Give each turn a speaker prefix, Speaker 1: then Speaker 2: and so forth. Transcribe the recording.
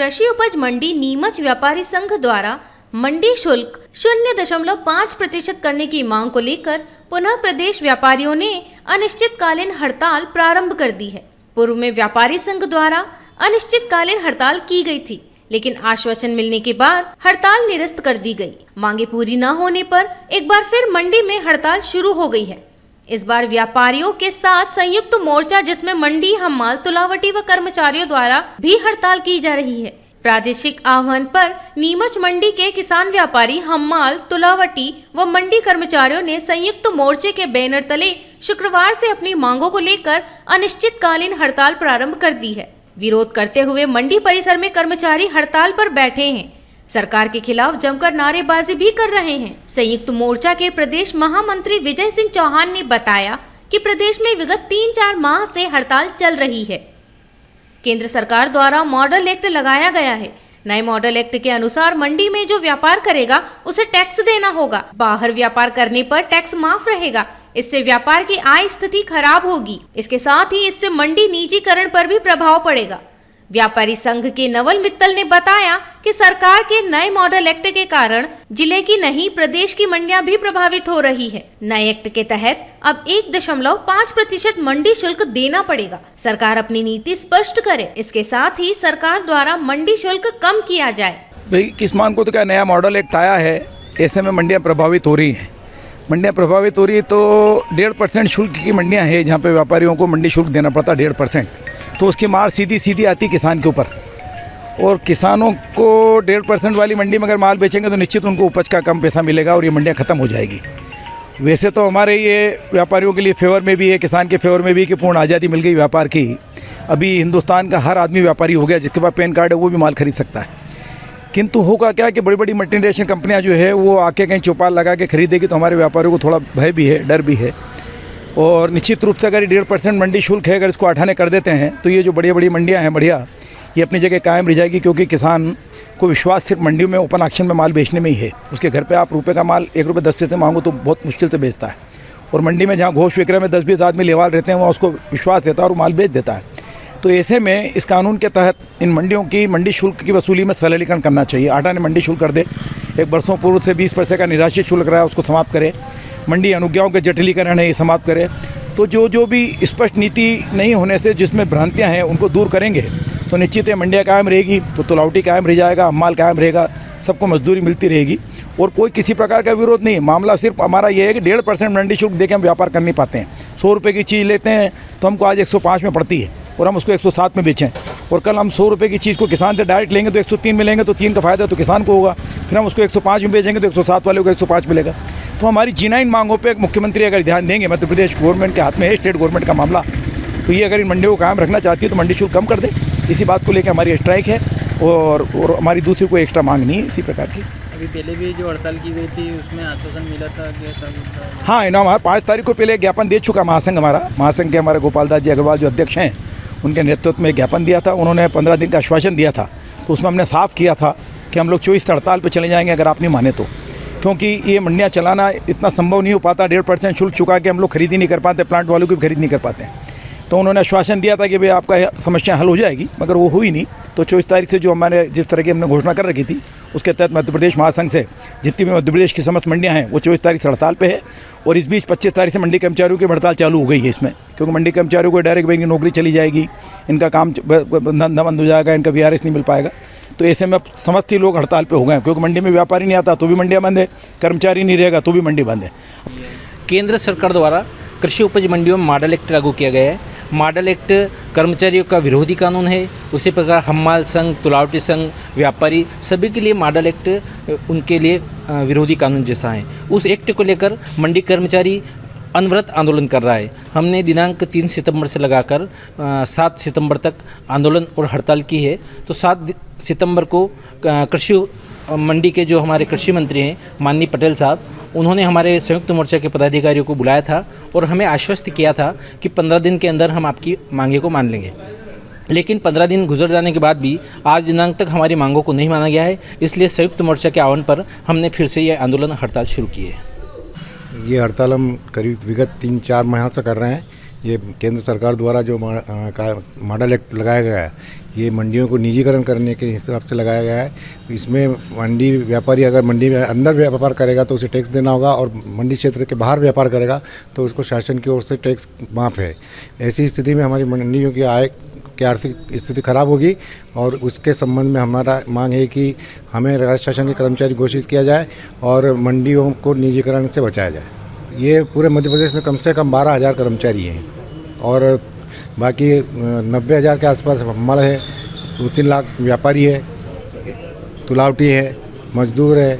Speaker 1: कृषि उपज मंडी नीमच व्यापारी संघ द्वारा मंडी शुल्क 0.5% करने की मांग को लेकर पुनः प्रदेश व्यापारियों ने अनिश्चितकालीन हड़ताल प्रारंभ कर दी है। पूर्व में व्यापारी संघ द्वारा अनिश्चितकालीन हड़ताल की गई थी, लेकिन आश्वासन मिलने के बाद हड़ताल निरस्त कर दी गई। मांगे पूरी न होने पर एक बार फिर मंडी में हड़ताल शुरू हो गई है। इस बार व्यापारियों के साथ संयुक्त मोर्चा, जिसमें मंडी, हम्माल, तुलावटी व कर्मचारियों द्वारा भी हड़ताल की जा रही है। प्रादेशिक आह्वान पर नीमच मंडी के किसान व्यापारी, हम्माल, तुलावटी व मंडी कर्मचारियों ने संयुक्त मोर्चे के बैनर तले शुक्रवार से अपनी मांगों को लेकर अनिश्चितकालीन हड़ताल प्रारंभ कर दी है। विरोध करते हुए मंडी परिसर में कर्मचारी हड़ताल पर बैठे हैं। सरकार के खिलाफ जमकर नारेबाजी भी कर रहे हैं। संयुक्त मोर्चा के प्रदेश महामंत्री विजय सिंह चौहान ने बताया कि प्रदेश में विगत 3-4 माह से हड़ताल चल रही है। केंद्र सरकार द्वारा मॉडल एक्ट लगाया गया है। नए मॉडल एक्ट के अनुसार मंडी में जो व्यापार करेगा उसे टैक्स देना होगा। बाहर व्यापार करने पर टैक्स माफ रहेगा। इससे व्यापार की आय स्थिति खराब होगी। इसके साथ ही इससे मंडी निजीकरण पर भी प्रभाव पड़ेगा। व्यापारी संघ के नवल मित्तल ने बताया कि सरकार के नए मॉडल एक्ट के कारण जिले की नहीं, प्रदेश की मंडियां भी प्रभावित हो रही है। नए एक्ट के तहत अब 1.5% मंडी शुल्क देना पड़ेगा। सरकार अपनी नीति स्पष्ट करे। इसके साथ ही सरकार द्वारा मंडी शुल्क कम किया जाए।
Speaker 2: भाई किसान को तो क्या नया मॉडल एक्ट आया है, ऐसे में मंडियाँ प्रभावित हो रही हैं। मंडियाँ प्रभावित हो रही है तो 1.5% शुल्क की मंडियाँ हैं जहाँ पे व्यापारियों को मंडी शुल्क देना पड़ता 1.5%। तो उसकी मार सीधी आती किसान के ऊपर। और किसानों को 1.5% वाली मंडी में अगर माल बेचेंगे तो निश्चित उनको उपज का कम पैसा मिलेगा और ये मंडियाँ ख़त्म हो जाएगी। वैसे तो हमारे ये व्यापारियों के लिए फेवर में भी है, किसान के फेवर में भी कि पूर्ण आज़ादी मिल गई व्यापार की। अभी हिंदुस्तान का हर आदमी व्यापारी हो गया, जिसके पास पैन कार्ड है वो भी माल खरीद सकता है। किंतु होगा क्या कि बड़ी बड़ी मल्टीनेशनल कंपनियां जो है वो आके कहीं चौपाल लगा के खरीदेगी, तो हमारे व्यापारियों को थोड़ा भय भी है, डर भी है। और निश्चित रूप से अगर 1.5% मंडी शुल्क है, अगर इसको 8 आने कर देते हैं तो ये जो बड़ी बड़ी मंडियां हैं बढ़िया, ये अपनी जगह कायम रह जाएगी। क्योंकि किसान को विश्वास सिर्फ मंडियों में ओपन ऑक्शन में माल बेचने में ही है। उसके घर पे आप रुपये का माल 1 रुपये 10 पैसे मांगो तो बहुत मुश्किल से बेचता है। और मंडी में जहाँ घोष विक्रय में 10-20 आदमी लेवाल रहते हैं, वहाँ उसको विश्वास रहता है और वो माल बेच देता है। तो ऐसे में इस कानून के तहत इन मंडियों की मंडी शुल्क की वसूली में सरलीकरण करना चाहिए। 8 आने मंडी शुल्क कर दे। एक वर्षों पूर्व से 20 पैसे का निराश्रित शुल्क रहा है, उसको समाप्त करे। मंडी अनुज्ञाओं के जटिलीकरण है, ये समाप्त करे। तो जो भी स्पष्ट नीति नहीं होने से जिसमें भ्रांतियां हैं उनको दूर करेंगे तो निश्चित है मंडियाँ कायम रहेगी, तो तुलावटी कायम रह जाएगा, माल कायम रहेगा, सबको मजदूरी मिलती रहेगी और कोई किसी प्रकार का विरोध नहीं। मामला सिर्फ हमारा ये है कि 1.5% मंडी शुल्क देके हम व्यापार कर नहीं पाते हैं। 100 रुपये की चीज़ लेते हैं तो हमको आज 105 में पड़ती है और हम उसको 107 में बेचें। और कल हम 100 रुपये की चीज़ को किसान से डायरेक्ट लेंगे तो 103 में लेंगे, तो 3 का फ़ायदा तो किसान को होगा। फिर हम उसको 105 में बेचेंगे तो 107 वाले को 105 मिलेगा। तो हमारी जिनाइन मांगों पे मुख्यमंत्री अगर ध्यान देंगे, मध्य प्रदेश गवर्नमेंट के हाथ में है स्टेट गवर्नमेंट का मामला, तो ये अगर इन मंडियों को कायम रखना चाहती है तो मंडी शुल्क कम कर दे। इसी बात को लेकर हमारी स्ट्राइक है और हमारी दूसरी कोई एक्स्ट्रा मांग नहीं है इसी प्रकार की।
Speaker 3: अभी पहले भी जो हड़ताल की गई थी उसमें आश्वासन मिला था कि
Speaker 2: हाँ, इन्होंने हमारा 5 तारीख को पहले ज्ञापन दे चुका महासंघ। महासंघ के हमारे गोपाल दास जी अग्रवाल जो अध्यक्ष हैं, उनके नेतृत्व में ज्ञापन दिया था। उन्होंने 15 दिन का आश्वासन दिया था। तो उसमें हमने साफ किया था कि हम लोग 24 हड़ताल पर चले जाएंगे अगर आप नहीं माने तो, क्योंकि ये मंडियाँ चलाना इतना संभव नहीं हो पाता। 1.5% शुल्क चुका के हम लोग खरीद ही नहीं कर पाते, प्लांट वालों की भी खरीद नहीं कर पाते। तो उन्होंने आश्वासन दिया था कि भाई आपका समस्या हल हो जाएगी, मगर वो हुई नहीं। तो 24 तारीख से जो हमारे जिस तरह की हमने घोषणा कर रखी थी उसके तहत मध्य प्रदेश महासंघ से जितनी भी मध्य प्रदेश की समस्त मंडियां हैं वो 24 तारीख से हड़ताल पे है। और इस बीच 25 तारीख से मंडी कर्मचारियों की हड़ताल चालू हो गई है इसमें, क्योंकि मंडी कर्मचारियों को डायरेक्ट बैंक की नौकरी चली जाएगी, इनका काम धंधा बंद हो जाएगा, इनका VRS नहीं मिल पाएगा। तो ऐसे में समस्त ही लोग हड़ताल पे हो गए, क्योंकि मंडी में व्यापारी नहीं आता तो भी मंडियाँ बंद है, कर्मचारी नहीं रहेगा तो भी मंडी बंद है।
Speaker 3: केंद्र सरकार द्वारा कृषि उपज मंडियों में मॉडल एक्ट लागू किया गया है। मॉडल एक्ट कर्मचारियों का विरोधी कानून है। उसी प्रकार हम्माल संघ, तुलावटी संघ, व्यापारी सभी के लिए मॉडल एक्ट उनके लिए विरोधी कानून जैसा है। उस एक्ट को लेकर मंडी कर्मचारी अनवरत आंदोलन कर रहा है। हमने दिनांक 3 सितंबर से लगाकर 7 सितंबर तक आंदोलन और हड़ताल की है। तो 7 सितंबर को कृषि मंडी के जो हमारे कृषि मंत्री हैं माननीय पटेल साहब, उन्होंने हमारे संयुक्त मोर्चा के पदाधिकारियों को बुलाया था और हमें आश्वस्त किया था कि 15 दिन के अंदर हम आपकी मांगे को मान लेंगे। लेकिन 15 दिन गुजर जाने के बाद भी आज दिनांक तक हमारी मांगों को नहीं माना गया है। इसलिए संयुक्त मोर्चा के आह्वान पर हमने फिर से ये आंदोलन हड़ताल शुरू की है।
Speaker 4: ये हड़ताल हम करीब विगत 3-4 माह से कर रहे हैं। ये केंद्र सरकार द्वारा जो मॉडल एक्ट लगाया गया है, ये मंडियों को निजीकरण करने के हिसाब से लगाया गया है। इसमें मंडी व्यापारी अगर मंडी में अंदर व्यापार करेगा तो उसे टैक्स देना होगा, और मंडी क्षेत्र के बाहर व्यापार करेगा तो उसको शासन की ओर से टैक्स माफ़ है। ऐसी स्थिति में हमारी मंडियों की आय की आर्थिक स्थिति खराब होगी, और उसके संबंध में हमारा मांग है कि हमें राज्य शासन के कर्मचारी घोषित किया जाए और मंडियों को निजीकरण से बचाया जाए। ये पूरे मध्य प्रदेश में कम से कम 12,000 कर्मचारी हैं, और बाकी 90,000 के आसपास हमाल है, 2-3 लाख व्यापारी है, तुलावटी है, मजदूर है,